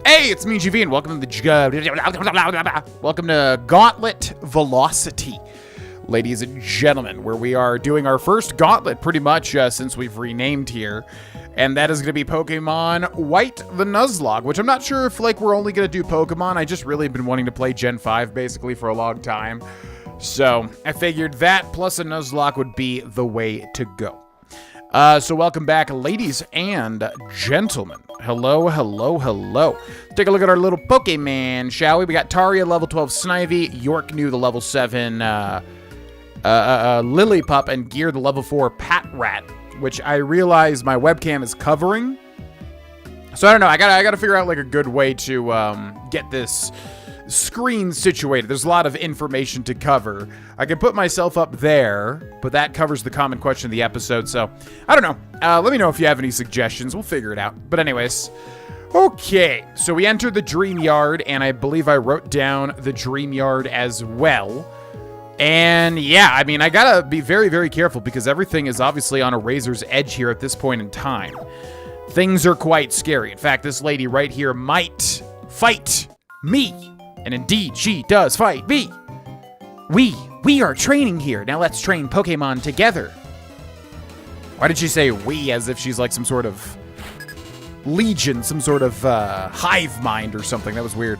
Hey, it's me, GV, and welcome to Gauntlet Velocity, ladies and gentlemen, where we are doing our first gauntlet pretty much since we've renamed here, and that is going to be Pokemon White, the Nuzlocke, which I'm not sure if we're only going to do Pokemon. I just really been wanting to play Gen 5 basically for a long time, so I figured that plus a Nuzlocke would be the way to go. So welcome back, ladies and gentlemen. Hello, hello, hello. Take a look at our little Pokemon, shall we? We got Taria, level 12 Snivy, Yorknew, the level 7 Lillipup, and Gear, the level 4 Patrat, which I realize my webcam is covering. So I don't know, I gotta figure out a good way to get this screen situated. There's a lot of information to cover. I can put myself up there, but that covers the common question of the episode, so I don't know. Let me know if you have any suggestions. We'll figure it out. But anyways, okay, so we entered the Dream Yard, and I believe I wrote down the Dream Yard as well. And yeah, I mean, I gotta be very, very careful because everything is obviously on a razor's edge here at this point in time. Things are quite scary. In fact, this lady right here might fight me. And indeed, she does fight me. We are training here. Now let's train Pokemon together. Why did she say we as if she's like some sort of legion, some sort of hive mind or something? That was weird.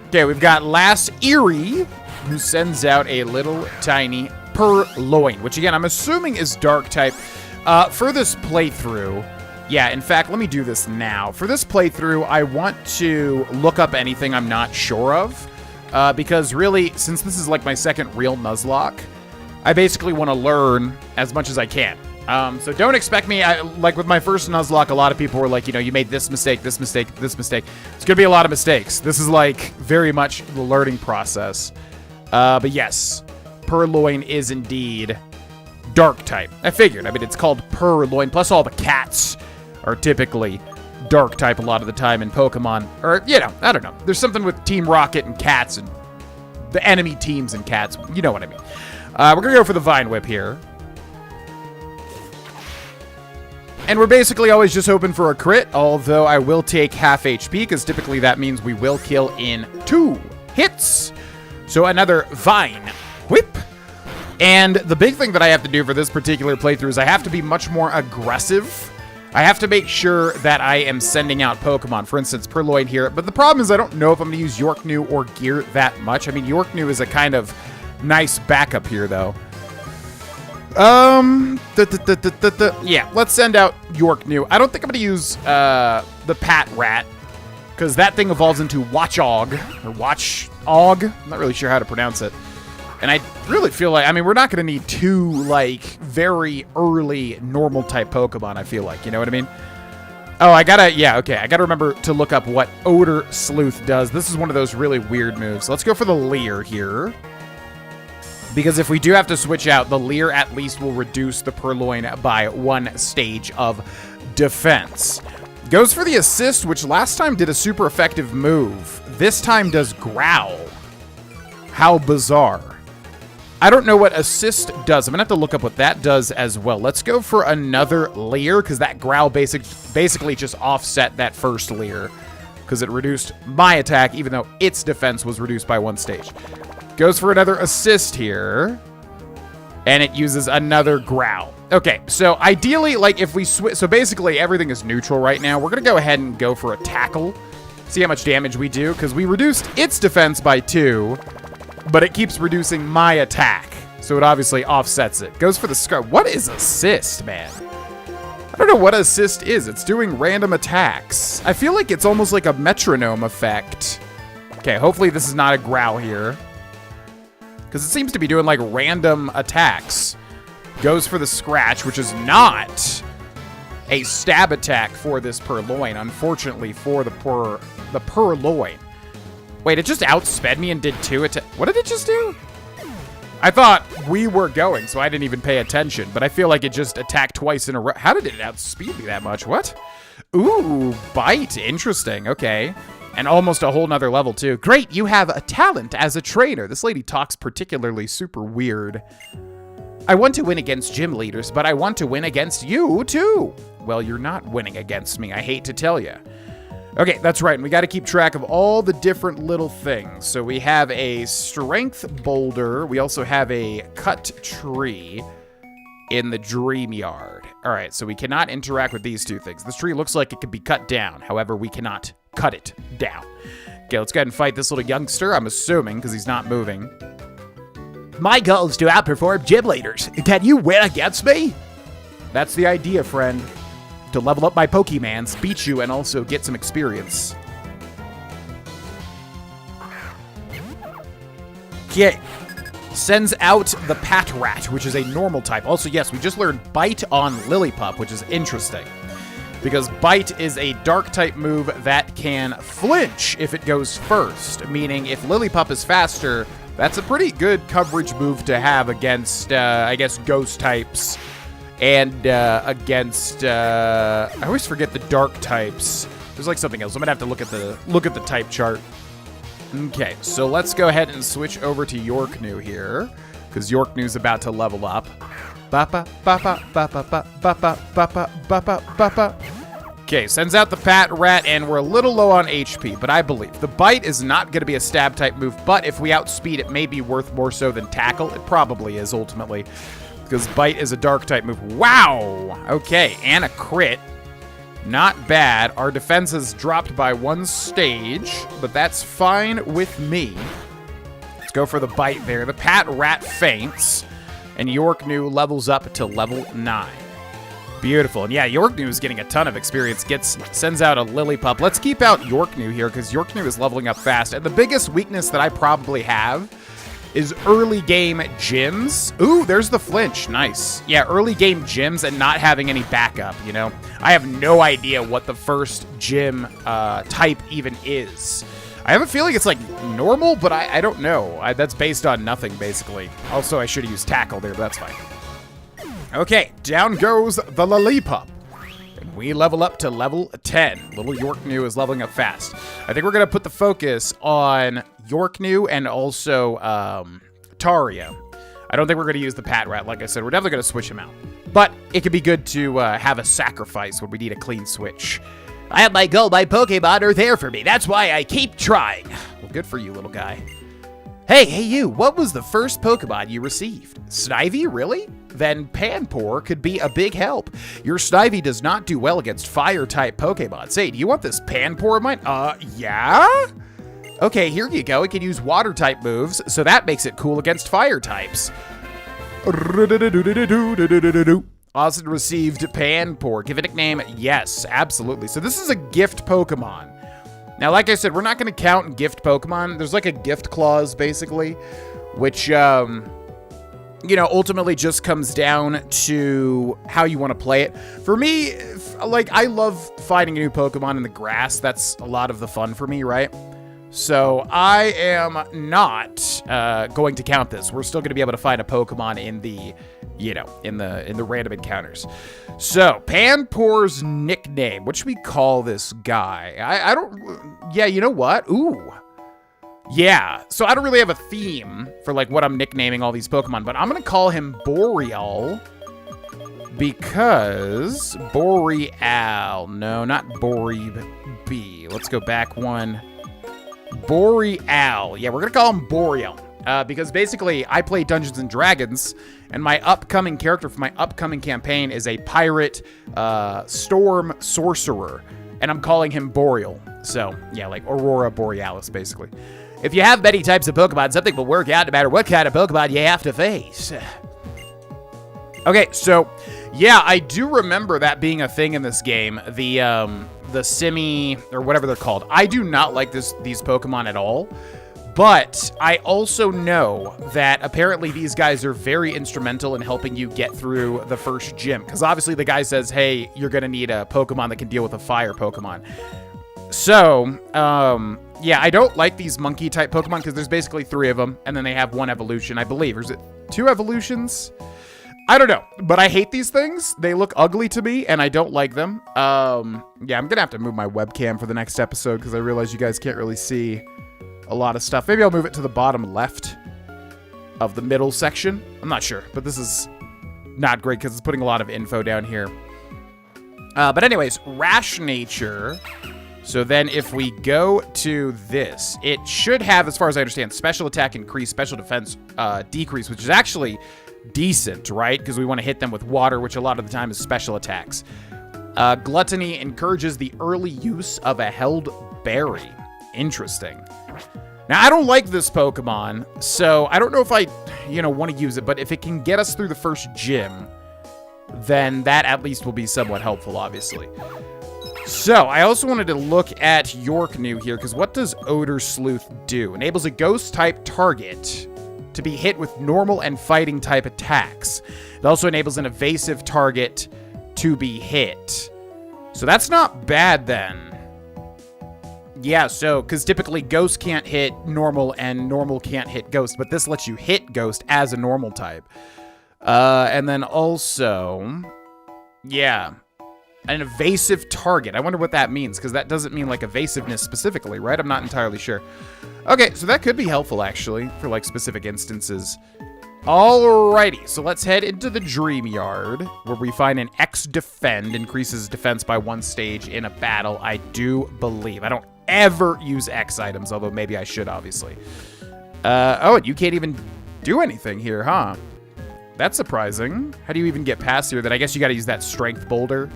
Okay, we've got Lass Erie, who sends out a little tiny Purloin, which again, I'm assuming is dark type. For this playthrough, yeah, in fact, let me do this now. For this playthrough, I want to look up anything I'm not sure of, because really, since this is like my second real Nuzlocke, I basically want to learn as much as I can. So don't expect me, like with my first Nuzlocke, a lot of people were like, you know, you made this mistake, this mistake, this mistake. It's going to be a lot of mistakes. This is like very much the learning process. But yes, Purloin is indeed dark type. I figured. I mean, it's called Purloin, plus all the cats are typically dark type a lot of the time in Pokemon. Or, you know, I don't know. There's something with Team Rocket and cats and the enemy teams and cats. You know what I mean. We're going to go for the Vine Whip here. And we're basically always just hoping for a crit, although I will take half HP, because typically that means we will kill in 2 hits. So another Vine Whip. And the big thing that I have to do for this particular playthrough is I have to be much more aggressive. I have to make sure that I am sending out Pokemon. For instance, Purloin here. But the problem is I don't know if I'm going to use Yorknew or Gear that much. I mean, Yorknew is a kind of nice backup here, though. Yeah, let's send out Yorknew. I don't think I'm going to use the Patrat, because that thing evolves into Watchog, or Watchog. I'm not really sure how to pronounce it. And I really feel like, I mean, we're not going to need 2, like, very early normal type Pokemon, I feel like. You know what I mean? Oh, I gotta remember to look up what Odor Sleuth does. This is one of those really weird moves. Let's go for the Leer here. Because if we do have to switch out, the Leer at least will reduce the Purloin by 1 stage of defense. Goes for the Assist, which last time did a super effective move. This time does Growl. How bizarre. I don't know what Assist does. I'm going to have to look up what that does as well. Let's go for another Leer, because that Growl basically just offset that first Leer, because it reduced my attack, even though its defense was reduced by 1 stage. Goes for another Assist here, and it uses another Growl. Okay, so ideally, like, if we switch... So basically, everything is neutral right now. We're going to go ahead and go for a Tackle. See how much damage we do, because we reduced its defense by 2... but it keeps reducing my attack, so it obviously offsets it. Goes for the Scar. What is Assist, man? I don't know what Assist is. It's doing random attacks. I feel like it's almost like a metronome effect. Okay, hopefully this is not a Growl here, because it seems to be doing, like, random attacks. Goes for the Scratch, which is not a stab attack for this Purloin, unfortunately for the Purloin. Wait, it just outsped me and did 2 attacks. What did it just do? I thought we were going, so I didn't even pay attention, but I feel like it just attacked twice in a row. How did it outspeed me that much? What? Ooh, Bite. Interesting. Okay. And almost a whole nother level, too. Great, you have a talent as a trainer. This lady talks particularly super weird. I want to win against gym leaders, but I want to win against you, too. Well, you're not winning against me, I hate to tell you. Okay, that's right. And we got to keep track of all the different little things. So we have a strength boulder. We also have a cut tree in the dream yard. All right, so we cannot interact with these two things. This tree looks like it could be cut down. However, we cannot cut it down. Okay, let's go ahead and fight this little youngster, I'm assuming, because he's not moving. My goal is to outperform gym leaders. Can you win against me? That's the idea, friend. To level up my Pokemons, beat you, and also get some experience. Okay. Sends out the Patrat, which is a normal type. Also, yes, we just learned Bite on Lillipup, which is interesting. Because Bite is a dark type move that can flinch if it goes first. Meaning, if Lillipup is faster, that's a pretty good coverage move to have against, I guess, ghost types. And against, I always forget the dark types. There's like something else. I'm gonna have to look at the type chart. Okay, so let's go ahead and switch over to Yorknew here, because Yorknew's about to level up. Okay, sends out the Patrat, and we're a little low on HP, but I believe the Bite is not going to be a stab type move. But if we outspeed, it may be worth more so than Tackle. It probably is ultimately. Because Bite is a dark type move. Wow! Okay, and a crit. Not bad. Our defense has dropped by 1 stage, but that's fine with me. Let's go for the Bite there. The Patrat faints, and Yorknew levels up to level 9. Beautiful. And yeah, Yorknew is getting a ton of experience. Sends out a Lillipup. Let's keep out Yorknew here, because Yorknew is leveling up fast. And the biggest weakness that I probably have is early game gyms. Ooh, there's the flinch. Nice. Yeah, early game gyms and not having any backup, you know? I have no idea what the first gym type even is. I have a feeling it's like normal, but I don't know. That's based on nothing, basically. Also, I should have used Tackle there, but that's fine. Okay, down goes the Lillipup. And we level up to level 10. Little Yorknew is leveling up fast. I think we're going to put the focus on Yorknew and also Taria. I don't think we're going to use the Patrat. Like I said, we're definitely going to switch him out. But it could be good to have a sacrifice when we need a clean switch. I have my goal. My Pokemon are there for me. That's why I keep trying. Well, good for you, little guy. Hey, you. What was the first Pokemon you received? Snivy, really? Then Panpour could be a big help. Your Snivy does not do well against fire-type Pokemon. Say, do you want this Panpour of mine? Yeah? Okay, here you go. It can use water-type moves, so that makes it cool against fire types. Austin received Panpour. Give it a nickname? Yes, absolutely. So this is a gift Pokemon. Now, like I said, we're not going to count gift Pokemon. There's like a gift clause, basically, which, you know, ultimately just comes down to how you want to play it. For me, like, I love finding a new Pokemon in the grass. That's a lot of the fun for me, right? So I am not going to count this. We're still going to be able to find a Pokemon in the, you know, in the random encounters. So Panpour's nickname. What should we call this guy? I don't. Yeah, you know what? Ooh. Yeah. So I don't really have a theme for like what I'm nicknaming all these Pokemon, but I'm gonna call him Boreal. Because Boreal. No, not B. Let's go back one. Boreal. Yeah, we're going to call him Boreal. Because basically, I play Dungeons & Dragons, and my upcoming character for my upcoming campaign is a pirate storm sorcerer. And I'm calling him Boreal. So, yeah, like Aurora Borealis, basically. If you have many types of Pokemon, something will work out no matter what kind of Pokemon you have to face. Okay, so, yeah, I do remember that being a thing in this game. The Simi, or whatever they're called. I do not like these Pokemon at all. But I also know that apparently these guys are very instrumental in helping you get through the first gym. Because obviously the guy says, hey, you're going to need a Pokemon that can deal with a fire Pokemon. So, yeah, I don't like these monkey-type Pokemon because there's basically 3 of them. And then they have 1 evolution, I believe. Or is it 2 evolutions? I don't know, but I hate these things. They look ugly to me, and I don't like them. Yeah, I'm going to have to move my webcam for the next episode because I realize you guys can't really see a lot of stuff. Maybe I'll move it to the bottom left of the middle section. I'm not sure, but this is not great because it's putting a lot of info down here. But anyways, Rash Nature So then if we go to this, it should have, as far as I understand, special attack increase, special defense decrease, which is actually decent, right? Because we want to hit them with water, which a lot of the time is special attacks. Gluttony encourages the early use of a held berry. Interesting. Now, I don't like this Pokemon, so I don't know if I, want to use it, but if it can get us through the first gym, then that at least will be somewhat helpful, obviously. So, I also wanted to look at York New here, because what does Odor Sleuth do? Enables a ghost-type target to be hit with normal and fighting-type attacks. It also enables an evasive target to be hit. So that's not bad, then. Yeah, so, because typically Ghost can't hit normal, and normal can't hit Ghost, but this lets you hit Ghost as a normal type. And then also, yeah, an evasive target. I wonder what that means, because that doesn't mean, like, evasiveness specifically, right? I'm not entirely sure. Okay, so that could be helpful, actually, for, like, specific instances. Alrighty, so let's head into the Dream Yard, where we find an X Defend, increases defense by 1 stage in a battle, I do believe. I don't ever use X items, although maybe I should, obviously. Oh, and you can't even do anything here, huh? That's surprising. How do you even get past here? Then I guess you gotta use that Strength Boulder.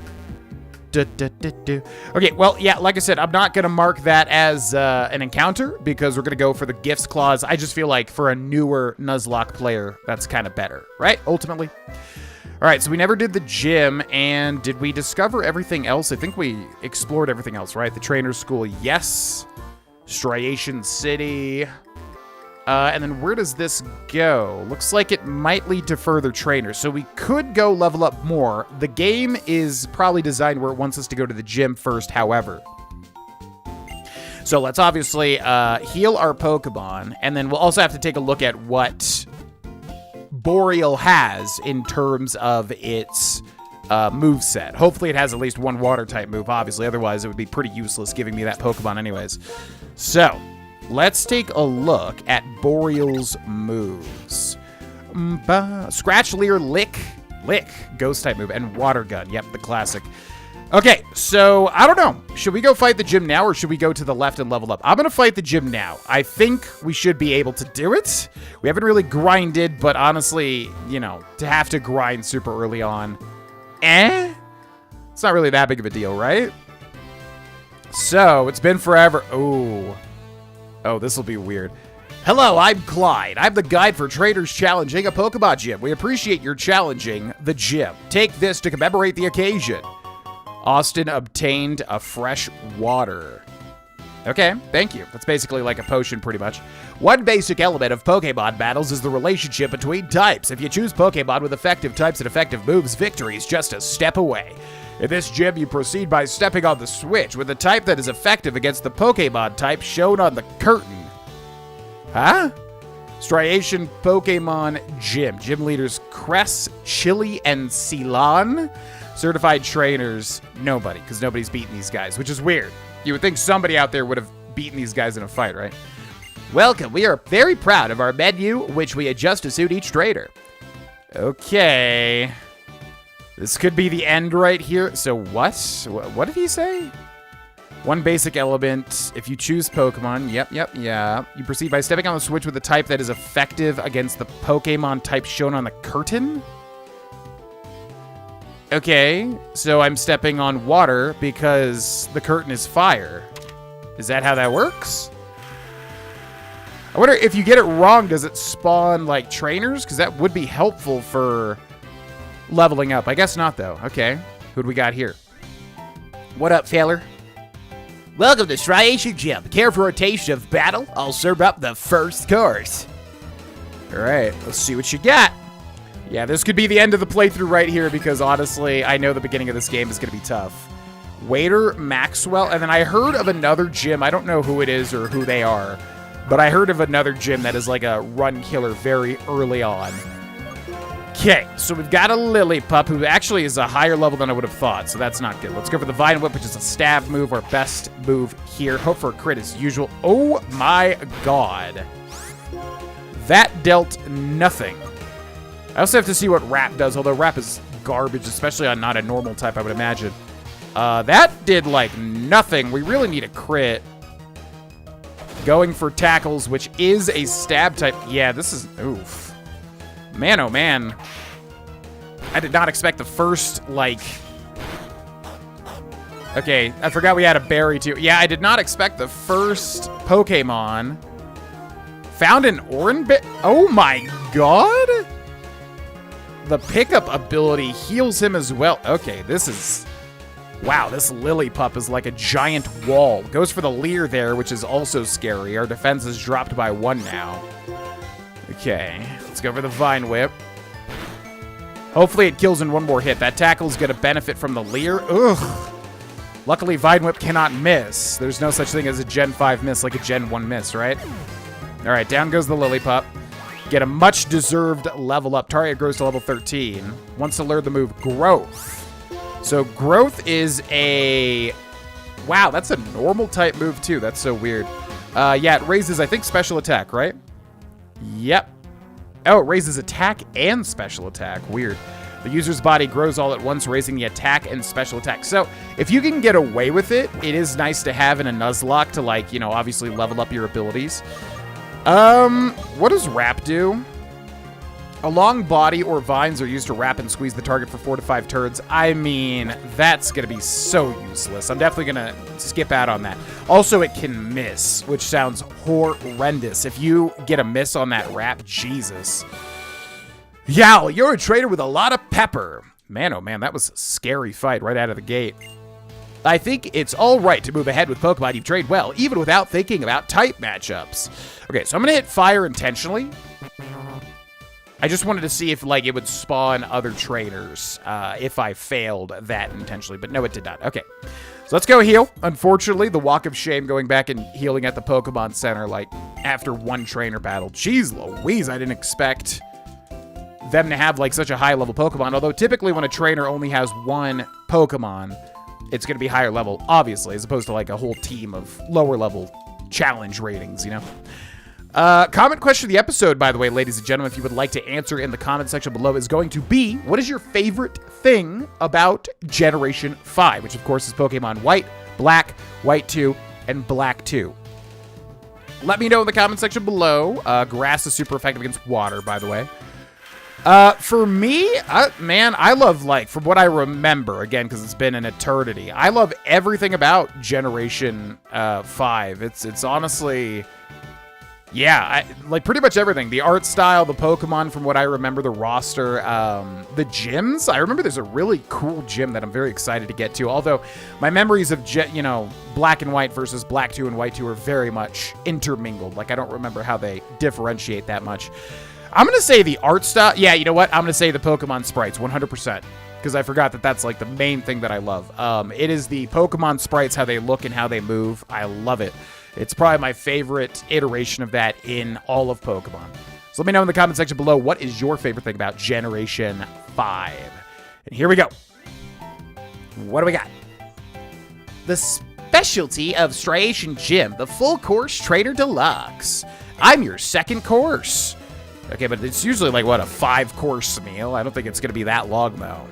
Okay, well, yeah, like I said, I'm not going to mark that as an encounter because we're going to go for the Gifts Clause. I just feel like for a newer Nuzlocke player, that's kind of better, right? Ultimately. All right, so we never did the gym, and did we discover everything else? I think we explored everything else, right? The Trainer's School, yes. Striation City. And then where does this go? Looks like it might lead to further trainers. So we could go level up more. The game is probably designed where it wants us to go to the gym first, however. So let's obviously heal our Pokemon. And then we'll also have to take a look at what Boreal has in terms of its moveset. Hopefully it has at least one water-type move, obviously. Otherwise, it would be pretty useless giving me that Pokemon anyways. So let's take a look at Boreal's moves. Scratch, Leer, Lick, Ghost-type move, and Water Gun. Yep, the classic. Okay, so I don't know. Should we go fight the gym now, or should we go to the left and level up? I'm going to fight the gym now. I think we should be able to do it. We haven't really grinded, but honestly, to have to grind super early on, it's not really that big of a deal, right? So, it's been forever. Oh, this will be weird. Hello, I'm Clyde. I'm the guide for traders challenging a Pokemon gym. We appreciate your challenging the gym. Take this to commemorate the occasion. Austin obtained a fresh water. Okay, thank you. That's basically like a potion, pretty much. One basic element of Pokemon battles is the relationship between types. If you choose Pokemon with effective types and effective moves, victory is just a step away. In this gym, you proceed by stepping on the switch with the type that is effective against the Pokemon type shown on the curtain. Huh? Striation Pokemon Gym. Gym leaders Cress, Chili, and Ceylon. Certified trainers, nobody, because nobody's beaten these guys, which is weird. You would think somebody out there would have beaten these guys in a fight, right? Welcome. We are very proud of our menu, which we adjust to suit each trainer. Okay. This could be the end right here. So what? What did he say? One basic element. If you choose Pokemon, yep. You proceed by stepping on the switch with a type that is effective against the Pokemon type shown on the curtain. Okay, so I'm stepping on water because the curtain is fire. Is that how that works? I wonder if you get it wrong, does it spawn like trainers? Because that would be helpful for leveling up. I guess not, though. Okay. Who do we got here? What up, Taylor? Welcome to Striation Gym. Care for a taste of battle? I'll serve up the first course. All right. Let's see what you got. Yeah, this could be the end of the playthrough right here because, honestly, I know the beginning of this game is going to be tough. Waiter Maxwell. And then I heard of another gym. I don't know who it is or who they are. But I heard of another gym that is like a run killer very early on. Okay, so we've got a Lillipup, who actually is a higher level than I would have thought, so that's not good. Let's go for the Vine Whip, which is a stab move, our best move here. Hope for a crit as usual. Oh my god. That dealt nothing. I also have to see what Wrap does, although Wrap is garbage, especially on not a normal type, I would imagine. That did, like, nothing. We really need a crit. Going for tackles, which is a stab type. Yeah, this is... Oof. Man, oh, man. I did not expect the first, like... Okay, I forgot we had a berry, too. Yeah, I did not expect the first Pokemon. Found an Oranbit. Oh, my God. The pickup ability heals him as well. Okay, this is... Wow, this Lillipup is like a giant wall. Goes for the Leer there, which is also scary. Our defense is dropped by 1 now. Okay, let's go for the Vine Whip. Hopefully it kills in 1 more hit. That tackle's gonna benefit from the Leer. Ugh. Luckily, Vine Whip cannot miss. There's no such thing as a Gen 5 miss like a Gen 1 miss, right? All right, down goes the Lillipup. Get a much-deserved level up. Target grows to level 13. Wants to learn the move Growth. So Growth is a... Wow, that's a normal type move too. That's so weird. Yeah, it raises, I think, special attack, right? Yep. Oh, it raises attack and special attack. Weird. The user's body grows all at once, raising the attack and special attack. So if you can get away with it, it is nice to have in a Nuzlocke to, like, you know, obviously level up your abilities. What does Wrap do? A long body or vines are used to wrap and squeeze the target for 4 to 5 turns. I mean, that's going to be so useless. I'm definitely going to skip out on that. Also, it can miss, which sounds horrendous. If you get a miss on that wrap, Jesus. Yow, you're a trainer with a lot of pepper. Man, oh man, that was a scary fight right out of the gate. I think it's all right to move ahead with Pokemon you've trained well, even without thinking about type matchups. Okay, so I'm going to hit fire intentionally. I just wanted to see if, like, it would spawn other trainers if I failed that intentionally, but no, it did not. Okay, so let's go heal. Unfortunately, the walk of shame going back and healing at the Pokemon Center, like, after 1 trainer battle. Jeez Louise, I didn't expect them to have, like, such a high-level Pokemon, although typically when a trainer only has 1 Pokemon, it's going to be higher level, obviously, as opposed to, like, a whole team of lower-level challenge ratings, you know? Comment question of the episode, by the way, ladies and gentlemen, if you would like to answer in the comment section below, is going to be, what is your favorite thing about Generation 5? Which, of course, is Pokemon White, Black, White 2, and Black 2. Let me know in the comment section below. Grass is super effective against water, by the way. For me, man, I love, like, from what I remember, again, because it's been an eternity, I love everything about Generation 5. It's honestly... Yeah, like pretty much everything. The art style, the Pokemon from what I remember, the roster, the gyms. I remember there's a really cool gym that I'm very excited to get to. Although my memories of, you know, Black and White versus Black 2 and White 2 are very much intermingled. Like, I don't remember how they differentiate that much. I'm going to say the art style. Yeah, you know what? I'm going to say the Pokemon sprites, 100%. Because I forgot that that's, like, the main thing that I love. It is the Pokemon sprites, how they look and how they move. I love it. It's probably my favorite iteration of that in all of Pokemon. So let me know in the comment section below, what is your favorite thing about Generation 5? And here we go. What do we got? The specialty of Striation Gym, the full course Trainer Deluxe. I'm your second course. Okay, but it's usually like, what, a 5-course meal? I don't think it's going to be that long, though.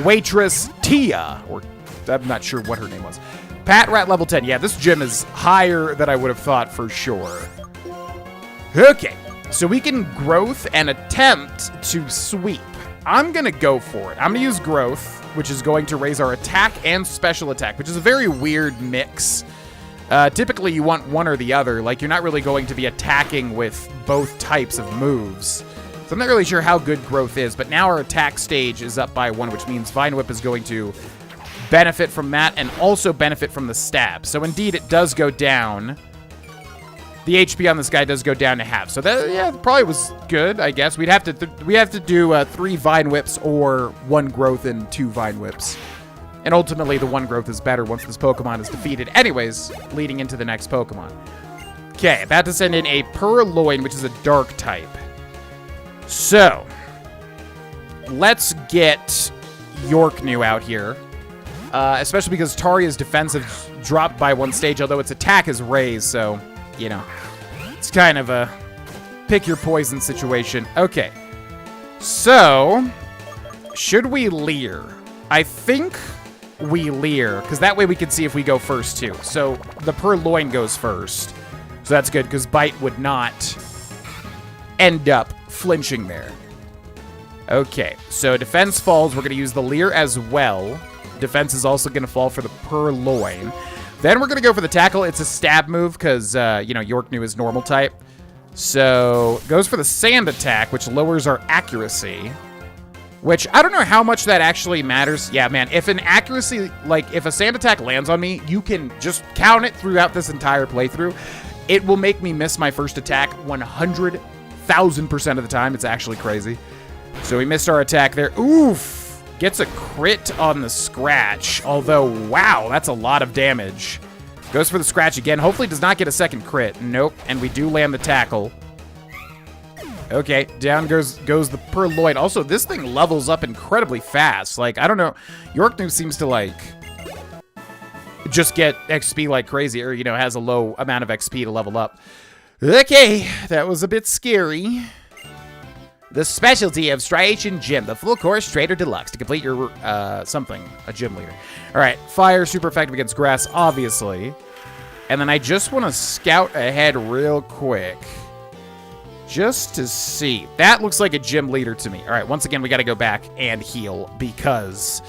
Waitress Tia, or I'm not sure what her name was. Pat Rat level 10. Yeah, this gym is higher than I would have thought for sure. Okay, so we can growth and attempt to sweep. I'm going to go for it. I'm going to use growth, which is going to raise our attack and special attack, which is a very weird mix. Typically, you want one or the other. Like, you're not really going to be attacking with both types of moves. So I'm not really sure how good growth is, but now our attack stage is up by 1, which means Vine Whip is going to benefit from that and also benefit from the stab. So indeed, it does go down. The HP on this guy does go down to half. So that, yeah, probably was good, I guess. We'd have to do 3 Vine Whips or 1 growth and 2 Vine Whips. And ultimately, the 1 growth is better once this Pokemon is defeated. Anyways, leading into the next Pokemon. Okay, about to send in a Purloin, which is a dark type. So, let's get Yorknew out here. Especially because Taria's defense has dropped by 1 stage, although its attack is raised, so, you know, it's kind of a pick your poison situation. Okay, so, should we Leer? I think we leer, because that way we can see if we go first, too. So the Purloin goes first. So that's good, because Bite would not end up flinching there. Okay, so defense falls. We're going to use the leer as well. Defense is also going to fall for the Purloin. Then we're going to go for the tackle. It's a stab move because, you know, Yorknew is normal type. So goes for the sand attack, which lowers our accuracy. Which, I don't know how much that actually matters. Yeah, man, if an accuracy, like, if a sand attack lands on me, you can just count it throughout this entire playthrough. It will make me miss my first attack 100,000% of the time. It's actually crazy. So we missed our attack there. Oof! Gets a crit on the scratch. Although, wow, that's a lot of damage. Goes for the scratch again. Hopefully does not get a second crit. Nope. And we do land the tackle. Okay, down goes the Purloin. Also, this thing levels up incredibly fast. Like, I don't know. Yorknew seems to, like, just get XP like crazy. Or, you know, has a low amount of XP to level up. Okay, that was a bit scary. The specialty of Striation Gym, the full course Trader Deluxe to complete your, a gym leader. All right, fire, super effective against grass, obviously. And then I just want to scout ahead real quick. Just to see. That looks like a gym leader to me. All right, once again, we got to go back and heal because,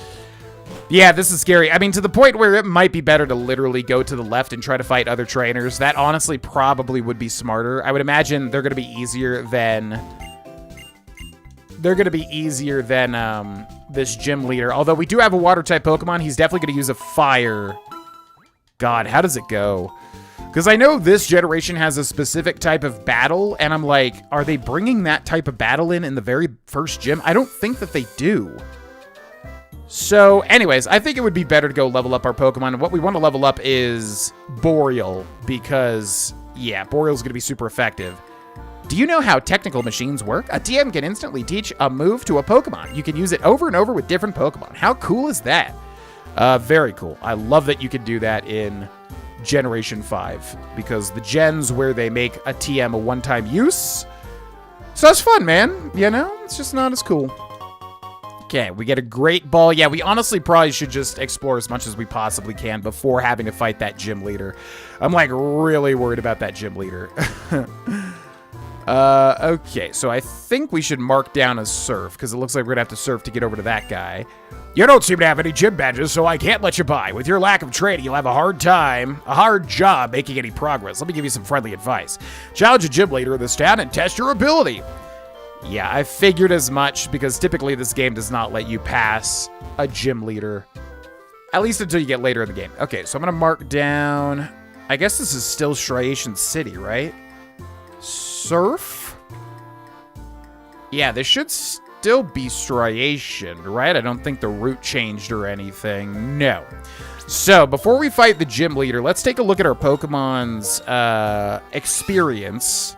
yeah, this is scary. I mean, to the point where it might be better to literally go to the left and try to fight other trainers. That honestly probably would be smarter. I would imagine they're going to be easier than... this gym leader. Although we do have a water-type Pokemon, he's definitely going to use a fire. God, how does it go? Because I know this generation has a specific type of battle, and I'm like, are they bringing that type of battle in the very first gym? I don't think that they do. So, anyways, I think it would be better to go level up our Pokemon. And what we want to level up is Boreal, because, yeah, Boreal's going to be super effective. Do you know how technical machines work? A TM can instantly teach a move to a Pokemon. You can use it over and over with different Pokemon. How cool is that? Very cool. I love that you can do that in Generation 5, because the gens where they make a TM a one-time use. So that's fun, man. You know, it's just not as cool. Okay, we get a great ball. Yeah, we honestly probably should just explore as much as we possibly can before having to fight that gym leader. I'm like really worried about that gym leader. Okay, so I think we should mark down a surf, because it looks like we're gonna have to surf to get over to that guy. You don't seem to have any gym badges, so I can't let you by. With your lack of training, you'll have a hard job making any progress. Let me give you some friendly advice. Challenge a gym leader in this town and test your ability. Yeah, I figured as much, because typically this game does not let you pass a gym leader. At least until you get later in the game. Okay, so I'm gonna mark down... I guess this is still Striation City, right? Surf? Yeah, this should still be Striation, right? I don't think the route changed or anything. No. So, before we fight the gym leader, let's take a look at our Pokemon's experience.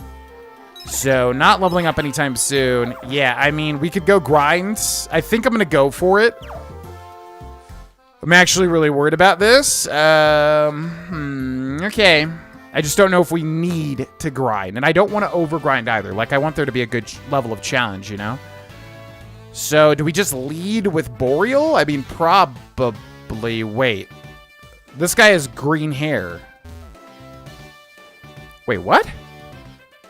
So, not leveling up anytime soon. Yeah, I mean, we could go grind. I think I'm going to go for it. I'm actually really worried about this. Okay. I just don't know if we need to grind. And I don't want to over-grind either. Like, I want there to be a good level of challenge, you know? So, do we just lead with Boreal? I mean, probably. Wait. This guy has green hair. Wait, what?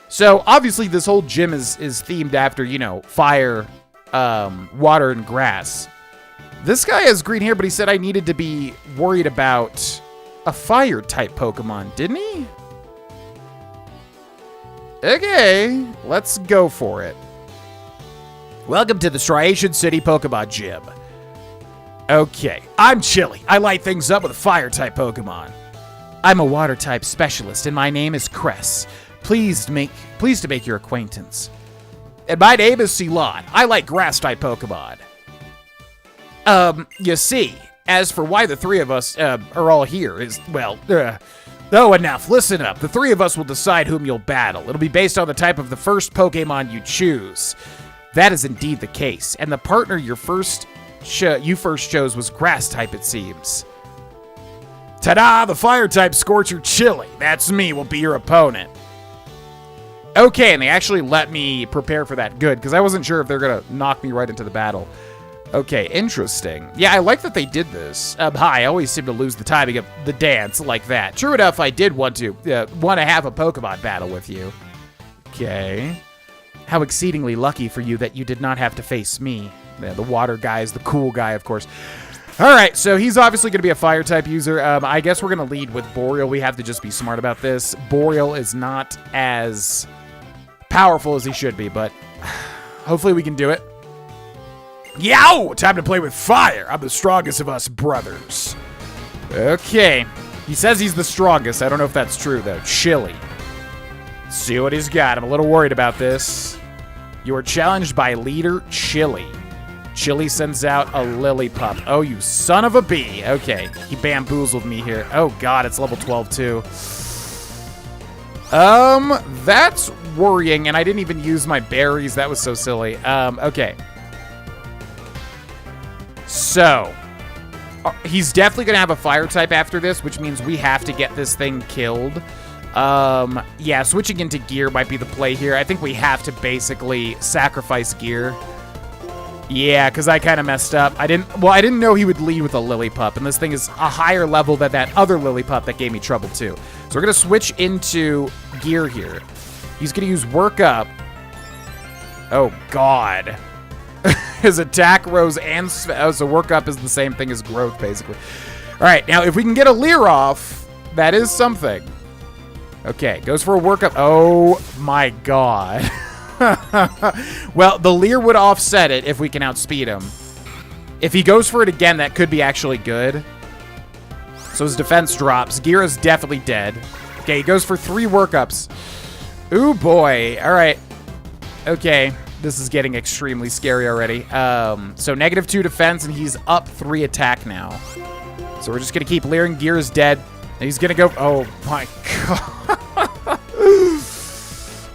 So, obviously, this whole gym is themed after, you know, fire, water, and grass. This guy has green hair, but he said I needed to be worried about a fire-type Pokemon, didn't he? Okay, let's go for it. Welcome to the Striation City Pokemon Gym. Okay, I'm Chili. I light things up with a fire-type Pokemon. I'm a water-type specialist, and my name is Cress. Pleased to make your acquaintance. And my name is Ceylon. I like grass-type Pokemon. You see, as for why the three of us are all here is, well, enough. Listen up. The three of us will decide whom you'll battle. It'll be based on the type of the first Pokemon you choose. That is indeed the case. And the partner you first chose was grass-type, it seems. Ta-da! The fire-type Scorcher Chili. That's me, will be your opponent. Okay, and they actually let me prepare for that. Good, because I wasn't sure if they're going to knock me right into the battle. Okay, interesting. Yeah, I like that they did this. Hi, I always seem to lose the timing of the dance like that. True enough, I did want to have a Pokemon battle with you. Okay. How exceedingly lucky for you that you did not have to face me. Yeah, the water guy is the cool guy, of course. All right, so he's obviously going to be a fire-type user. I guess we're going to lead with Boreal. We have to just be smart about this. Boreal is not as powerful as he should be, but hopefully we can do it. Yow! Time to play with fire. I'm the strongest of us brothers. Okay. He says he's the strongest. I don't know if that's true, though. Chili. Let's see what he's got. I'm a little worried about this. You are challenged by leader Chili. Chili sends out a Lillipup. Oh, you son of a bee. Okay. He bamboozled me here. Oh, God. It's level 12, too. That's worrying, and I didn't even use my berries. That was so silly. Okay. So, he's definitely going to have a fire type after this, which means we have to get this thing killed. Yeah, switching into gear might be the play here. I think we have to basically sacrifice gear. Yeah, because I kind of messed up. I didn't know he would lead with a Lillipup, and this thing is a higher level than that other Lillipup that gave me trouble, too. So we're going to switch into gear here. He's going to use Work Up. Oh, God. His attack rose and... so Work Up is the same thing as growth, basically. All right, now, if we can get a Leer off, that is something. Okay, goes for a Work Up. Oh, my God. Well, the Leer would offset it if we can outspeed him. If he goes for it again, that could be actually good. So his defense drops. Gear is definitely dead. Okay, he goes for 3 workups. Ooh, boy. All right. Okay, this is getting extremely scary already. So -2 defense, and he's up 3 attack now. So we're just going to keep leering. Gear is dead. And he's going to go... Oh, my God.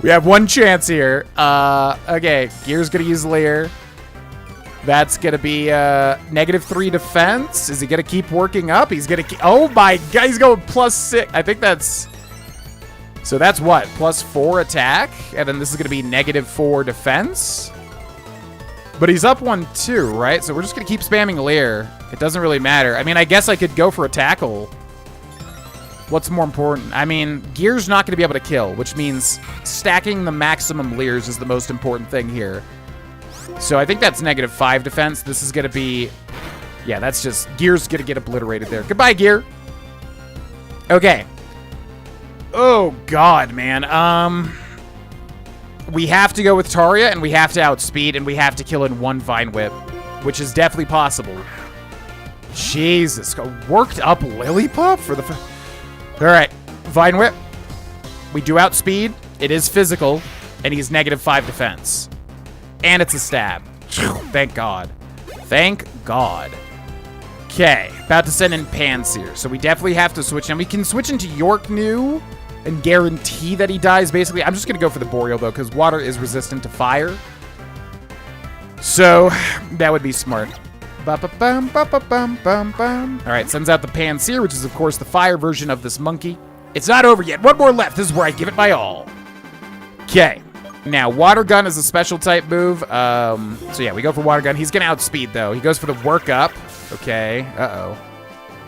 We have one chance here. Okay, Gear's going to use Leer. That's going to be -3 defense. Is he going to keep working up? He's going to keep... Oh, my God. He's going +6. I think that's... So that's what? +4 attack? And then this is going to be -4 defense? But he's up 1, too, right? So we're just going to keep spamming Leer. It doesn't really matter. I mean, I guess I could go for a tackle. What's more important? I mean, Gear's not going to be able to kill, which means stacking the maximum Leers is the most important thing here. So I think that's -5 defense. This is going to be... Yeah, that's just... Gear's going to get obliterated there. Goodbye, Gear. Okay. Oh, God, man. We have to go with Taria, and we have to outspeed, and we have to kill in 1 Vine Whip, which is definitely possible. Jesus. Worked up Lillipup for the... All right, Vine Whip. We do outspeed. It is physical, and he's -5 defense. And it's a stab. Thank God. Thank God. Okay, about to send in Panseer. So we definitely have to switch. And we can switch into York New and guarantee that he dies, basically. I'm just going to go for the Boreal, though, because water is resistant to fire. So that would be smart. Ba-ba-bum, ba-ba-bum, bum. All right, sends out the Panseer, which is, of course, the fire version of this monkey. It's not over yet. 1 more left. This is where I give it my all. Okay. Now, Water Gun is a special type move. So, yeah, we go for Water Gun. He's going to outspeed, though. He goes for the Work Up. Okay. Uh-oh.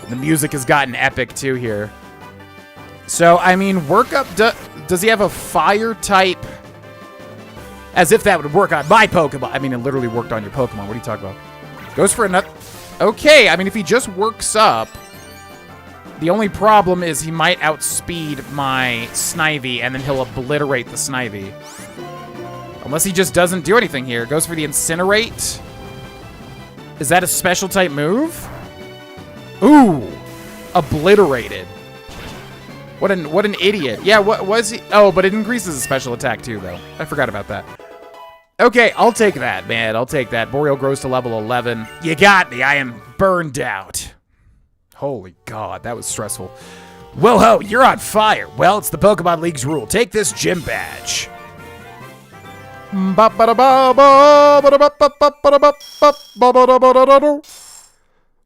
The music has gotten epic, too, here. So, I mean, Work Up... Does he have a fire type? As if that would work on my Pokemon. I mean, it literally worked on your Pokemon. What are you talking about? Goes for another... Okay, I mean, if he just works up... The only problem is he might outspeed my Snivy, and then he'll obliterate the Snivy. Unless he just doesn't do anything here. Goes for the Incinerate. Is that a special type move? Ooh! Obliterated. What an idiot. Yeah, what was he... Oh, but it increases his special attack, too, though. I forgot about that. Okay, I'll take that, man. I'll take that. Boreal grows to level 11. You got me. I am burned out. Holy God, that was stressful. Well, ho, you're on fire. Well, it's the Pokemon League's rule. Take this gym badge.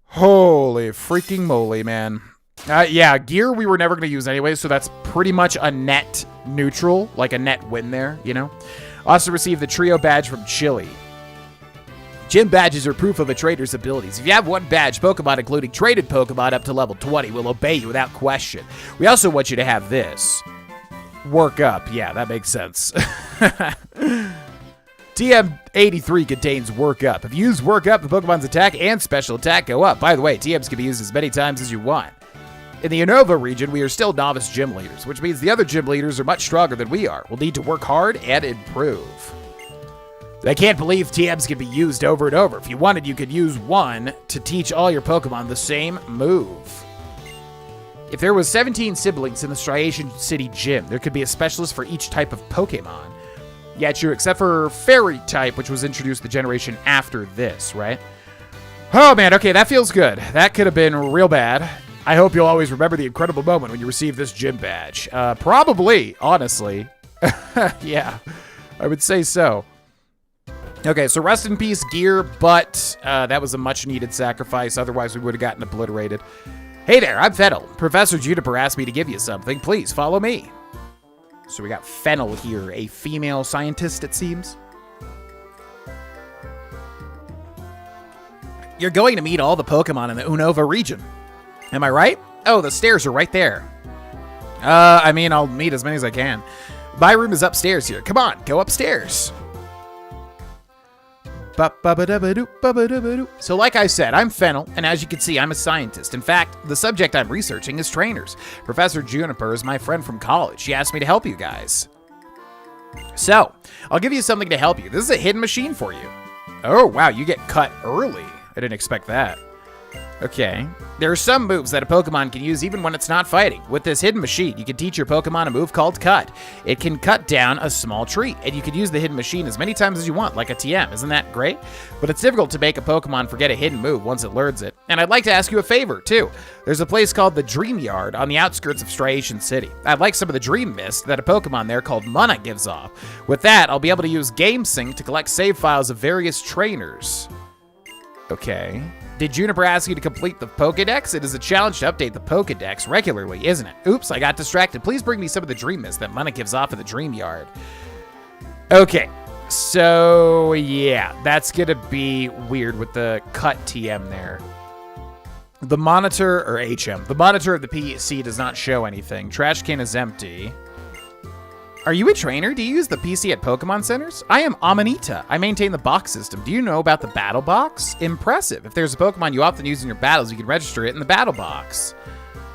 Holy freaking moly, man. Yeah, gear we were never going to use anyway, so that's pretty much a net neutral, like a net win there, you know? Also received the trio badge from Chili. Gym badges are proof of a trader's abilities. If you have one badge Pokemon, including traded Pokemon up to level 20, will obey you without question. We also want you to have this. Work up. Yeah, that makes sense. TM83 contains Work Up. If you use Work Up, the Pokemon's attack and special attack go up. By the way, TMs can be used as many times as you want. In the Unova region, we are still novice gym leaders, which means the other gym leaders are much stronger than we are. We'll need to work hard and improve. I can't believe TMs can be used over and over. If you wanted, you could use one to teach all your Pokemon the same move. If there was 17 siblings in the Striation City gym, there could be a specialist for each type of Pokemon. Yeah, true, except for Fairy type, which was introduced the generation after this, right? Oh, man, okay, that feels good. That could have been real bad. I hope you'll always remember the incredible moment when you receive this gym badge. Probably, honestly. Yeah, I would say so. Okay, so rest in peace, Gear, but that was a much-needed sacrifice. Otherwise, we would have gotten obliterated. Hey there, I'm Fennel. Professor Juniper asked me to give you something. Please follow me. So we got Fennel here, a female scientist, it seems. You're going to meet all the Pokemon in the Unova region. Am I right? Oh, the stairs are right there. I mean, I'll meet as many as I can. My room is upstairs here. Come on, go upstairs. So like I said, I'm Fennel, and as you can see, I'm a scientist. In fact, the subject I'm researching is trainers. Professor Juniper is my friend from college. She asked me to help you guys. So, I'll give you something to help you. This is a hidden machine for you. Oh, wow, you get cut early. I didn't expect that. Okay. There are some moves that a Pokemon can use even when it's not fighting. With this hidden machine, you can teach your Pokemon a move called Cut. It can cut down a small tree, and you can use the hidden machine as many times as you want, like a TM. Isn't that great? But it's difficult to make a Pokemon forget a hidden move once it learns it. And I'd like to ask you a favor, too. There's a place called the Dream Yard on the outskirts of Striation City. I'd like some of the Dream Mist that a Pokemon there called Munna gives off. With that, I'll be able to use GameSync to collect save files of various trainers. Okay. Did Juniper ask you to complete the Pokedex? It is a challenge to update the Pokedex regularly, isn't it? Oops, I got distracted. Please bring me some of the Dream Mist that Munna gives off at the Dream Yard. Okay, so yeah, that's gonna be weird with the cut TM there. The monitor, or HM, the monitor of the PC does not show anything. Trash can is empty. Are you a trainer? Do you use the PC at Pokemon Centers? I am Amanita. I maintain the box system. Do you know about the battle box? Impressive. If there's a Pokemon you often use in your battles, you can register it in the battle box.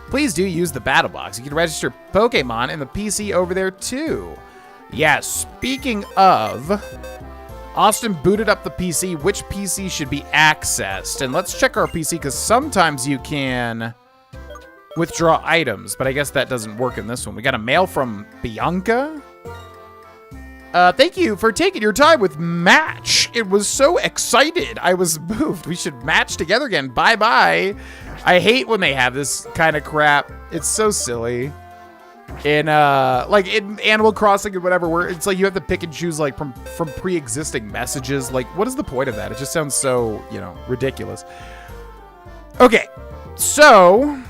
Please do use the battle box. You can register Pokemon in the PC over there too. Yeah, speaking of, Austin booted up the PC. Which PC should be accessed? And let's check our PC because sometimes you can withdraw items, but I guess that doesn't work in this one. We got a mail from Bianca. Thank you for taking your time with Match. It was so excited. I was moved. We should match together again. Bye-bye. I hate when they have this kind of crap. It's so silly. In, like, in Animal Crossing and whatever, where it's like you have to pick and choose, like, from pre-existing messages. Like, what is the point of that? It just sounds so, you know, ridiculous. Okay, so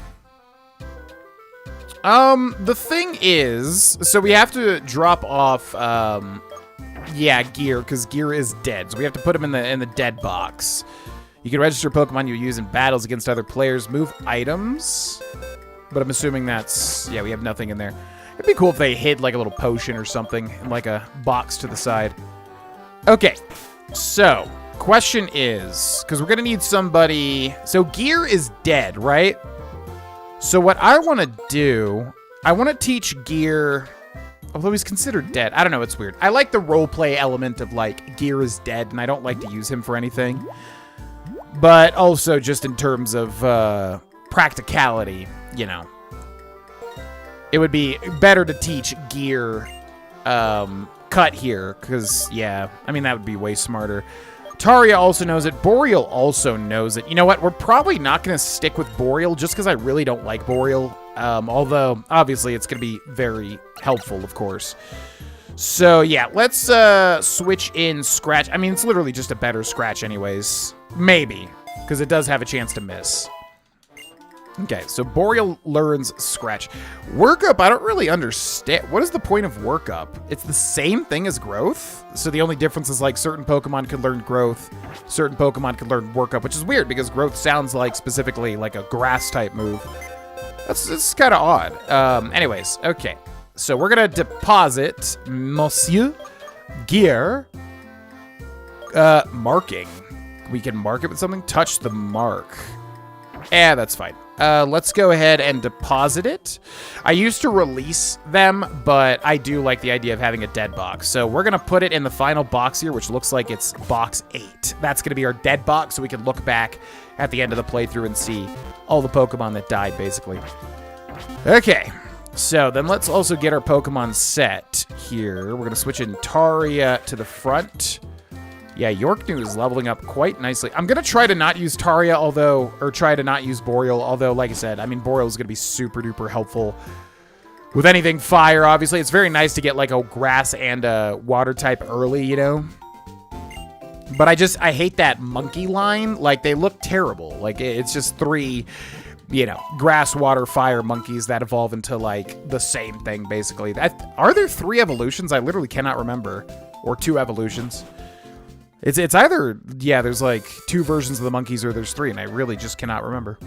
the thing is, so we have to drop off, yeah, Gear, because Gear is dead. So we have to put him in the dead box. You can register Pokemon you use in battles against other players. Move items. But I'm assuming that's, yeah, we have nothing in there. It'd be cool if they hid like a little potion or something in like a box to the side. Okay, so question is, because we're going to need somebody. So Gear is dead, right? So what I want to do, I want to teach Gear, although he's considered dead. I don't know, it's weird. I like the roleplay element of like Gear is dead, and I don't like to use him for anything. But also just in terms of practicality, you know. It would be better to teach Gear Cut here, because, yeah, I mean, that would be way smarter. Taria also knows it. Boreal also knows it. You know what? We're probably not going to stick with Boreal just because I really don't like Boreal. Although, obviously, it's going to be very helpful, of course. So, yeah, let's switch in Scratch. I mean, it's literally just a better Scratch anyways. Maybe, because it does have a chance to miss. Okay, so Boreal learns Scratch. Workup, I don't really understand. What is the point of Workup? It's the same thing as Growth? So the only difference is like certain Pokemon can learn Growth, certain Pokemon can learn Workup, which is weird because Growth sounds like specifically like a grass type move. It's kind of odd. Anyways, okay. So we're going to deposit Monsieur Gear. Marking. We can mark it with something. Touch the mark. That's fine. Let's go ahead and deposit it. I used to release them, but I do like the idea of having a dead box. So we're going to put it in the final box here, which looks like it's box 8. That's going to be our dead box, so we can look back at the end of the playthrough and see all the Pokemon that died, basically. Okay, so then let's also get our Pokemon set here. We're going to switch in Taria to the front. Yeah, Yorknew is leveling up quite nicely. I'm going to try to not use Taria, or try to not use Boreal, although, like I said, I mean, Boreal is going to be super duper helpful with anything fire, obviously. It's very nice to get, like, a grass and a water type early, you know? But I hate that monkey line. Like, they look terrible. Like, it's just 3, you know, grass, water, fire monkeys that evolve into, like, the same thing, basically. Are there 3 evolutions? I literally cannot remember. Or 2 evolutions. It's either, yeah, there's like 2 versions of the monkeys or there's 3, and I really just cannot remember.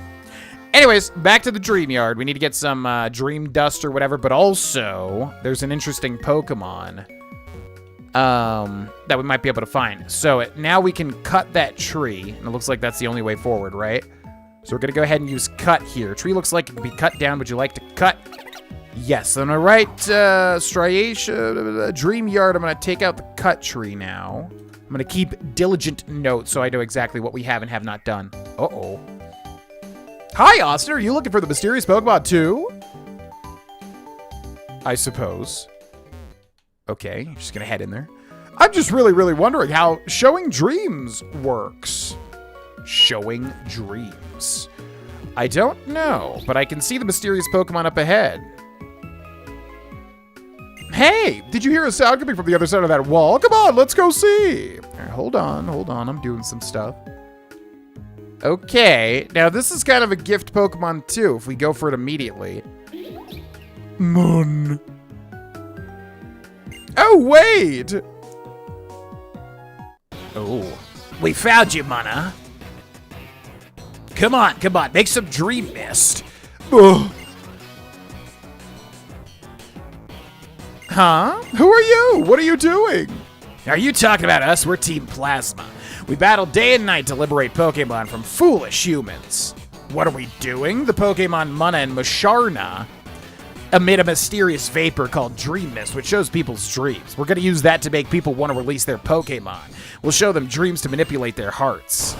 Anyways, back to the Dream Yard. We need to get some Dream Dust or whatever, but also there's an interesting Pokemon that we might be able to find. So now we can cut that tree, and it looks like that's the only way forward, right? So we're going to go ahead and use cut here. Tree looks like it can be cut down. Would you like to cut? Yes, on the right, Striatia, Dream Yard, I'm going to take out the cut tree now. I'm going to keep diligent notes so I know exactly what we have and have not done. Uh-oh. Hi, Austin. Are you looking for the mysterious Pokemon too? I suppose. Okay, just going to head in there. I'm just really, really wondering how Showing Dreams works. Showing Dreams. I don't know, but I can see the mysterious Pokemon up ahead. Hey, did you hear a sound coming from the other side of that wall? Come on, let's go see. All right, hold on. I'm doing some stuff. Okay, now this is kind of a gift Pokemon too, if we go for it immediately. Moon. Oh, wait. Oh, we found you, Mana. Come on, make some Dream Mist. Ugh. Huh? Who are you? What are you doing? Are you talking about us? We're Team Plasma. We battle day and night to liberate Pokemon from foolish humans. What are we doing? The Pokemon Mana and Musharna emit a mysterious vapor called Dream Mist, which shows people's dreams. We're going to use that to make people want to release their Pokemon. We'll show them dreams to manipulate their hearts.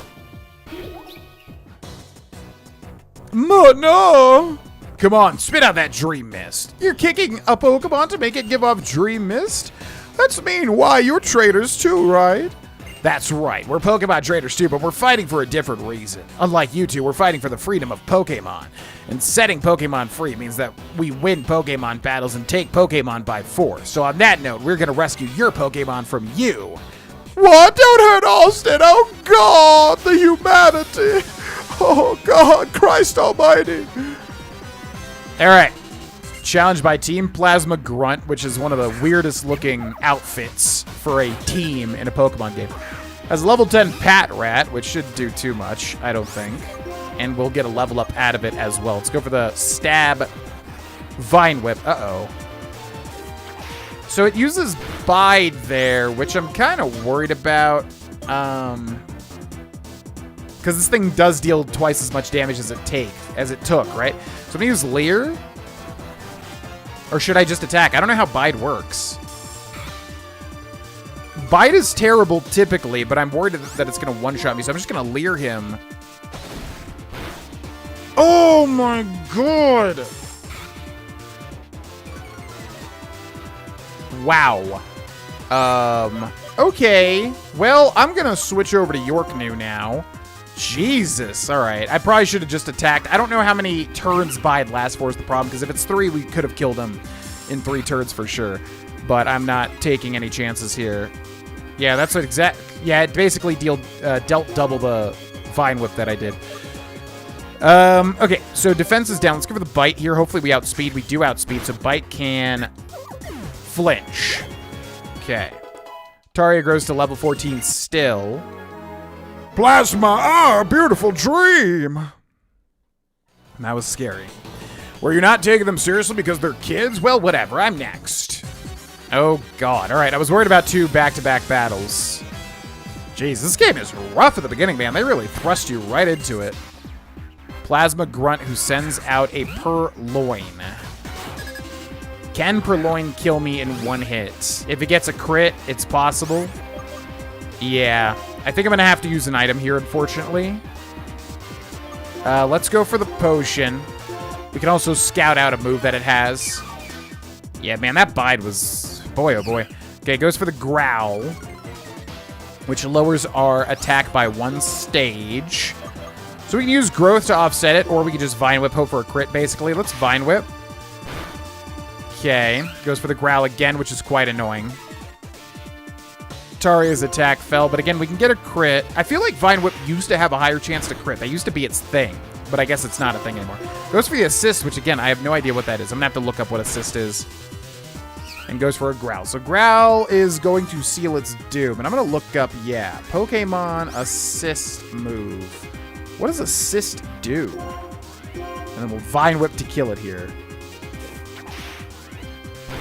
No! Come on, spit out that Dream Mist. You're kicking a Pokemon to make it give off Dream Mist? That's mean. Why? You're traitors too, right? That's right. We're Pokemon traitors too, but we're fighting for a different reason. Unlike you two, we're fighting for the freedom of Pokemon. And setting Pokemon free means that we win Pokemon battles and take Pokemon by force. So on that note, we're going to rescue your Pokemon from you. What? Don't hurt Austin. Oh, God. The humanity. Oh, God. Christ almighty. All right. Challenged by Team Plasma Grunt, which is one of the weirdest looking outfits for a team in a Pokemon game. Has a level 10 Pat Rat, which shouldn't do too much, I don't think. And we'll get a level up out of it as well. Let's go for the Stab Vine Whip. Uh-oh. So it uses Bide there, which I'm kind of worried about. Because this thing does deal twice as much damage as it took, right? So I'm gonna use Leer. Or should I just attack? I don't know how Bide works. Bide is terrible typically, but I'm worried that it's gonna one-shot me, so I'm just gonna Leer him. Oh my god! Wow. Okay. Well, I'm gonna switch over to Yorknew now. Jesus. All right. I probably should have just attacked. I don't know how many turns Bide lasts for is the problem, because if it's 3, we could have killed him in 3 turns for sure. But I'm not taking any chances here. Yeah, that's what yeah, it basically dealt double the Vine Whip that I did. Okay, so defense is down. Let's go for the bite here. Hopefully we outspeed. We do outspeed, so bite can flinch. Okay. Taria grows to level 14 still. Plasma, beautiful dream. That was scary. Were you not taking them seriously because they're kids? Well, whatever. I'm next. Oh, God. All right, I was worried about 2 back-to-back battles. Jeez, this game is rough at the beginning, man. They really thrust you right into it. Plasma Grunt who sends out a Purloin. Can Purloin kill me in 1 hit? If it gets a crit, it's possible. Yeah. I think I'm going to have to use an item here, unfortunately. Let's go for the potion. We can also scout out a move that it has. Yeah, man, that bide was... Boy, oh boy. Okay, it goes for the Growl, which lowers our attack by 1 stage. So we can use Growth to offset it, or we can just Vine Whip, hope for a crit, basically. Let's Vine Whip. Okay, goes for the Growl again, which is quite annoying. Taria's attack fell, but again, we can get a crit. I feel like Vine Whip used to have a higher chance to crit. That used to be its thing, but I guess it's not a thing anymore. Goes for the assist, which again, I have no idea what that is. I'm gonna have to look up what assist is. And goes for a Growl. So Growl is going to seal its doom. And I'm gonna look up, yeah, Pokemon assist move. What does assist do? And then we'll Vine Whip to kill it here.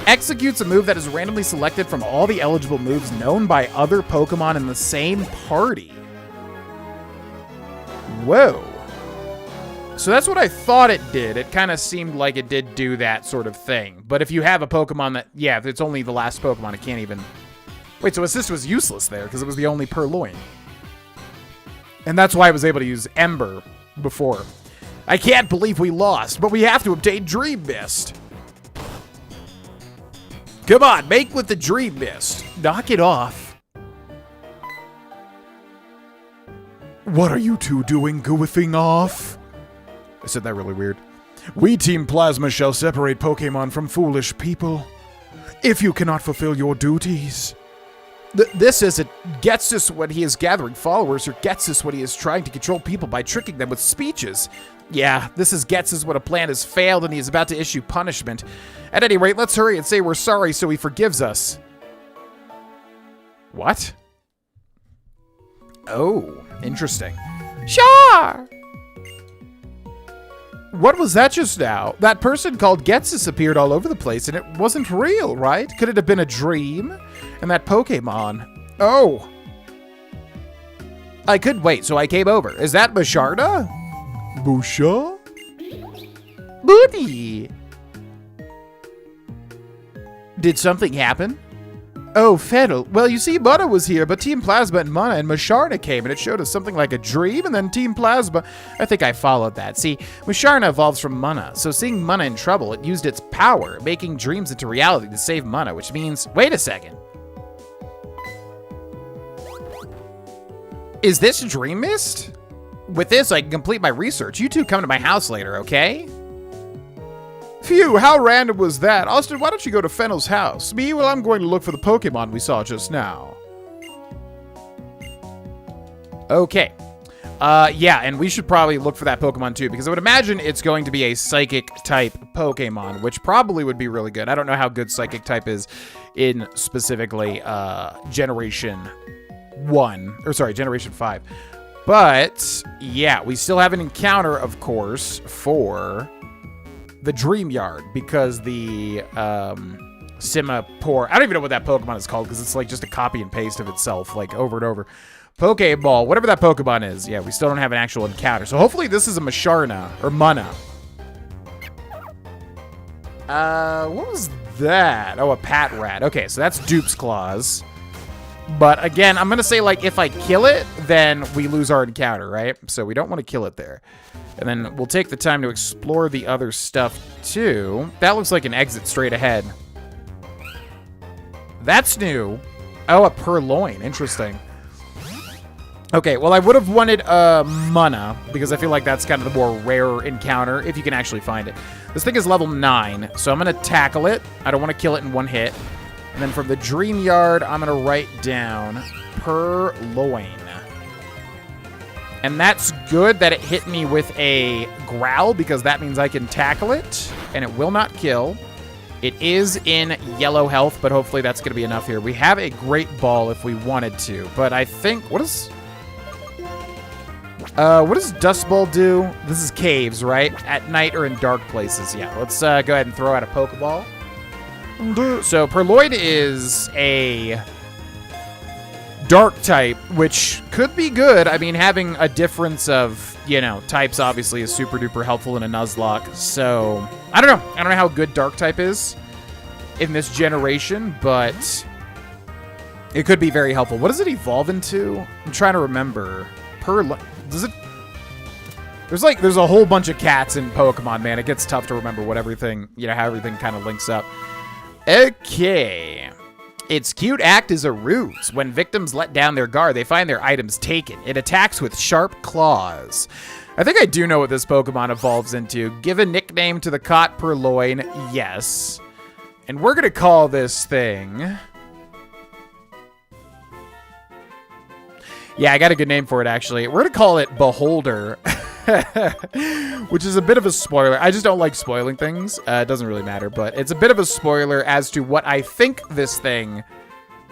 Executes a move that is randomly selected from all the eligible moves known by other Pokemon in the same party. Whoa. So that's what I thought it did. It kind of seemed like it did do that sort of thing. But if you have a Pokemon that... Yeah, if it's only the last Pokemon, it can't even... Wait, so Assist was useless there because it was the only Purloin. And that's why I was able to use Ember before. I can't believe we lost, but we have to obtain Dream Mist. Come on, make with the Dream Mist. Knock it off. What are you two doing, goofing off? I said that really weird. We Team Plasma shall separate Pokemon from foolish people. If you cannot fulfill your duties. This isn't Getsus when he is gathering followers, or Getsus when he is trying to control people by tricking them with speeches. Yeah, this is Getsus when a plan has failed and he is about to issue punishment. At any rate, let's hurry and say we're sorry so he forgives us. What? Oh, interesting. Sure! What was that just now? That person called Getsus appeared all over the place and it wasn't real, right? Could it have been a dream? And that Pokemon... Oh. I couldn't wait, so I came over. Is that Basharda? Busha? Booty! Did something happen? Oh, Fennel. Well, you see, Mana was here, but Team Plasma and Mana and Masharna came, and it showed us something like a dream, and then Team Plasma... I think I followed that. See, Masharna evolves from Mana, so seeing Mana in trouble, it used its power, making dreams into reality to save Mana, which means... Wait a second. Is this Dream Mist? With this, I can complete my research. You two come to my house later, okay? Phew, how random was that? Austin, why don't you go to Fennel's house? Me, well, I'm going to look for the Pokemon we saw just now. Okay. Yeah, and we should probably look for that Pokemon too, because I would imagine it's going to be a Psychic-type Pokemon, which probably would be really good. I don't know how good Psychic-type is in specifically Generation 5. But, yeah, we still have an encounter, of course, for... the Dream Yard, because the Simapore, I don't even know what that Pokemon is called, because it's like just a copy and paste of itself, like over and over. Pokeball, whatever that Pokemon is. Yeah, we still don't have an actual encounter. So hopefully this is a Masharna, or Mana. What was that? Oh, a Patrat. Okay, so that's Dupe's Claws. But again, I'm going to say, like, if I kill it, then we lose our encounter, right? So we don't want to kill it there. And then we'll take the time to explore the other stuff, too. That looks like an exit straight ahead. That's new. Oh, a Purloin. Interesting. Okay, well, I would have wanted Mana, because I feel like that's kind of the more rare encounter, if you can actually find it. This thing is level 9, so I'm going to tackle it. I don't want to kill it in one hit. And then from the Dream Yard, I'm going to write down Purloin. And that's good that it hit me with a growl, because that means I can tackle it, and it will not kill. It is in yellow health, but hopefully that's going to be enough here. We have a great ball if we wanted to, but I think... What does Dust Ball do? This is caves, right? At night or in dark places. Yeah, let's go ahead and throw out a Pokeball. So Purloin is a dark type, which could be good. I mean, having a difference of, types obviously is super duper helpful in a Nuzlocke. So, I don't know. I don't know how good dark type is in this generation, but it could be very helpful. What does it evolve into? I'm trying to remember. Does it? There's a whole bunch of cats in Pokemon, man. It gets tough to remember what everything, how everything kind of links up. Okay. Its cute act is a ruse. When victims let down their guard, they find their items taken. It attacks with sharp claws. I think I do know what this Pokemon evolves into. Give a nickname to the caught Purloin. Yes. And we're going to call this thing... Yeah, I got a good name for it, actually. We're going to call it Beholder. Which is a bit of a spoiler. I just don't like spoiling things. It doesn't really matter, but it's a bit of a spoiler as to what I think this thing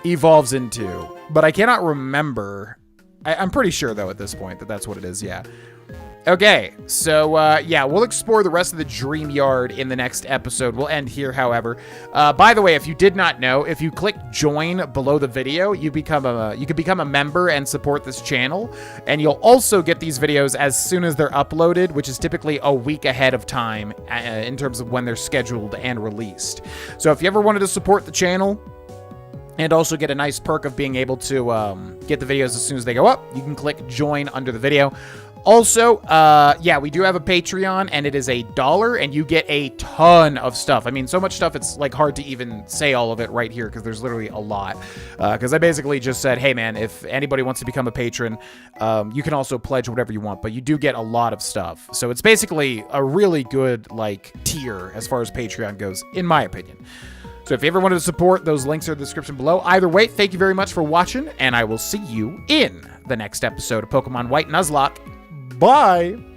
evolves into. But I cannot remember. I'm pretty sure, though, at this point, that that's what it is, yeah. Okay, so, yeah, we'll explore the rest of the Dream Yard in the next episode. We'll end here, however. By the way, if you did not know, if you click join below the video, you can become a member and support this channel. And you'll also get these videos as soon as they're uploaded, which is typically a week ahead of time in terms of when they're scheduled and released. So if you ever wanted to support the channel, and also get a nice perk of being able to get the videos as soon as they go up, you can click join under the video. Also, yeah, we do have a Patreon, and it is $1, and you get a ton of stuff. I mean, so much stuff, it's like hard to even say all of it right here, because there's literally a lot. Because I basically just said, hey, man, if anybody wants to become a patron, you can also pledge whatever you want, but you do get a lot of stuff. So it's basically a really good, like, tier as far as Patreon goes, in my opinion. So if you ever wanted to support, those links are in the description below. Either way, thank you very much for watching, and I will see you in the next episode of Pokemon White Nuzlocke. Bye!